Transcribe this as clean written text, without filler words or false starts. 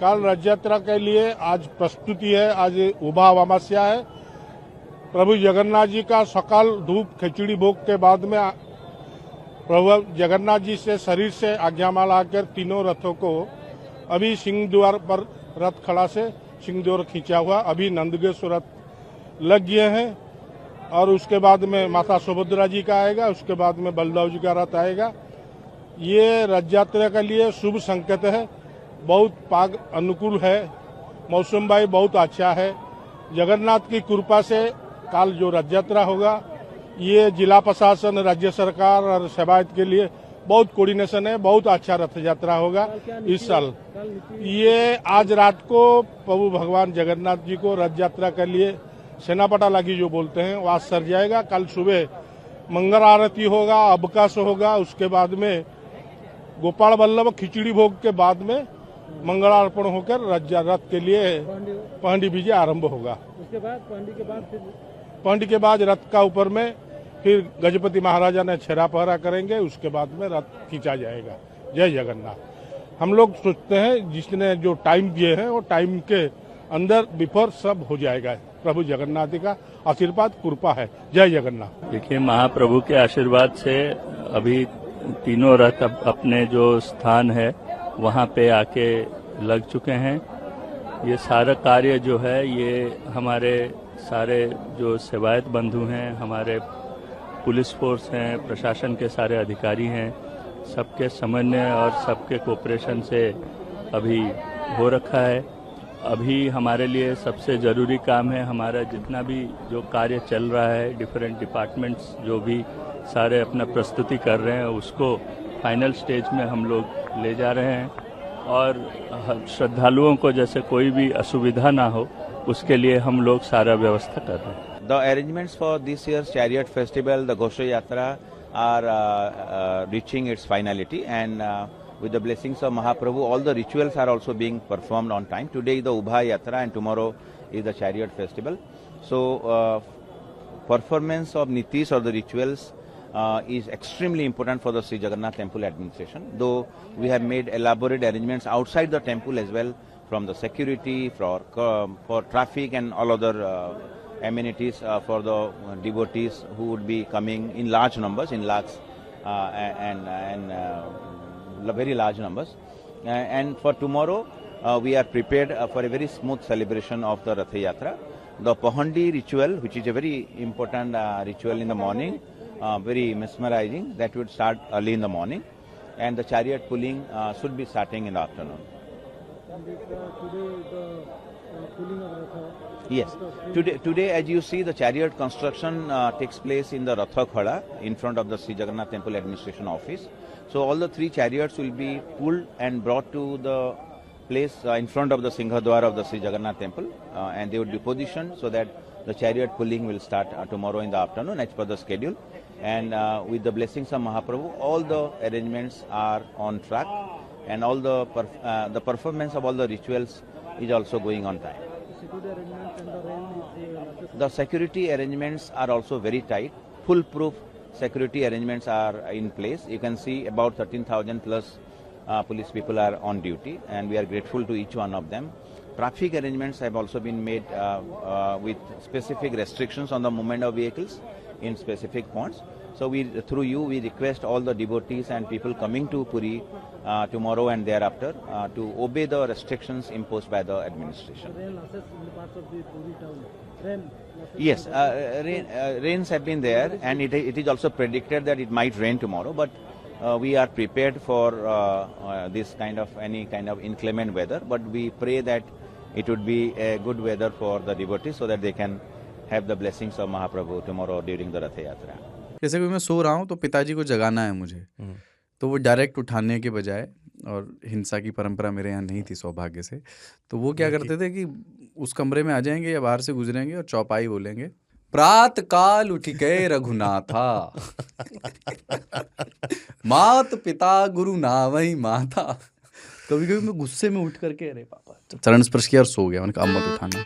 कल रथ यात्रा के लिए आज प्रस्तुति है। आज उभा अमावस्या है। प्रभु जगन्नाथ जी का सकाल धूप खिचड़ी भोग के बाद में प्रभु जगन्नाथ जी से शरीर से आज्ञामाला आकर तीनों रथों को अभी सिंह द्वार पर रथ खड़ा से सिंह द्वार खींचा हुआ अभी नंदगेश्वर रथ लग गए हैं और उसके बाद में माता सुभद्रा जी का आएगा, उसके बाद में बलदेव जी का रथ आएगा। ये रथ यात्रा के लिए शुभ संकेत है। बहुत पाग अनुकूल है। मौसम भाई बहुत अच्छा है। जगन्नाथ की कृपा से कल जो रथ यात्रा होगा ये जिला प्रशासन, राज्य सरकार और सेवायत के लिए बहुत कोऑर्डिनेशन है। बहुत अच्छा रथ यात्रा होगा इस साल। ये आज रात को प्रभु भगवान जगन्नाथ जी को रथ यात्रा के लिए सेनापटा लागी जो बोलते हैं वहां सर जाएगा। कल सुबह मंगल आरती होगा, अवकाश होगा। उसके बाद में गोपाल वल्लभ खिचड़ी भोग के बाद में मंगलार्पण होकर रथ के लिए पहंडी विजय आरंभ होगा। उसके बाद पहंडी के बाद रथ का ऊपर में फिर गजपति महाराजा ने छेरा पहरा करेंगे। उसके बाद में रथ खींचा जाएगा। जय जगन्नाथ। हम लोग सोचते हैं जिसने जो टाइम दिए हैं वो टाइम के अंदर बिफोर सब हो जाएगा। प्रभु जगन्नाथ जी का आशीर्वाद कृपा है। जय जगन्नाथ। देखिए, महाप्रभु के आशीर्वाद से अभी तीनों रथ अपने जो स्थान है वहाँ पे आके लग चुके हैं। ये सारा कार्य जो है ये हमारे सारे जो सेवायत बंधु हैं, हमारे पुलिस फोर्स हैं, प्रशासन के सारे अधिकारी हैं, सबके समन्वय और सबके कोऑपरेशन से अभी हो रखा है। अभी हमारे लिए सबसे ज़रूरी काम है हमारा जितना भी जो कार्य चल रहा है, डिफरेंट डिपार्टमेंट्स जो भी सारे अपना प्रस्तुति कर रहे हैं उसको फाइनल स्टेज में हम लोग ले जा रहे हैं और श्रद्धालुओं को जैसे कोई भी असुविधा ना हो उसके लिए हम लोग सारा व्यवस्था कर रहे हैं। The arrangements for this year's chariot festival, the Ghosha Yatra, are reaching its finality, and with the blessings of Mahaprabhu, all the rituals are also being performed on time. Today is the Ubha Yatra and tomorrow is the chariot festival. So, performance of nitis or the rituals is extremely important for the Sri Jagannath Temple administration. Though we have made elaborate arrangements outside the temple as well, from the security, for traffic and all other amenities for the devotees who would be coming in large numbers, in lakhs and very large numbers. And for tomorrow, we are prepared for a very smooth celebration of the Ratha Yatra. The Pahandi ritual, which is a very important ritual in the morning, very mesmerizing, that would start early in the morning, and the chariot pulling should be starting in the afternoon. Yes. Today, as you see, the chariot construction takes place in the Ratha Khada in front of the Sri Jagannath Temple Administration Office. So all the three chariots will be pulled and brought to the place in front of the Singhadwar of the Sri Jagannath Temple, and they would be positioned so that the chariot pulling will start tomorrow in the afternoon as per the schedule. And with the blessings of Mahaprabhu, all the arrangements are on track, and all the performance of all the rituals is also going on time. The security arrangements are also very tight. Foolproof security arrangements are in place. You can see about 13,000 plus police people are on duty, and we are grateful to each one of them. Traffic arrangements have also been made with specific restrictions on the movement of vehicles in specific points. So through you, we request all the devotees and people coming to Puri tomorrow and thereafter to obey the restrictions imposed by the administration. Yes, rains have been there, and it is also predicted that it might rain tomorrow, but we are prepared for this any kind of inclement weather, but we pray that it would be a good weather for the devotees so that they can have the blessings of Mahaprabhu tomorrow during the Rath Yatra. जैसे कि मैं सो रहा हूँ तो पिताजी को जगाना है मुझे, तो वो डायरेक्ट उठाने के बजाय, और हिंसा की परंपरा मेरे यहाँ नहीं थी सौभाग्य से, तो वो क्या करते थे कि उस कमरे में आ जाएंगे या बाहर से गुजरेंगे और चौपाई बोलेंगे, प्रात काल उठ गए रघुनाथा मात पिता गुरु नावई माता। कभी कभी मैं गुस्से में उठ करके अरे पापा चरण स्पर्श किया और सो गया। मैंने कहा अब मत उठाना।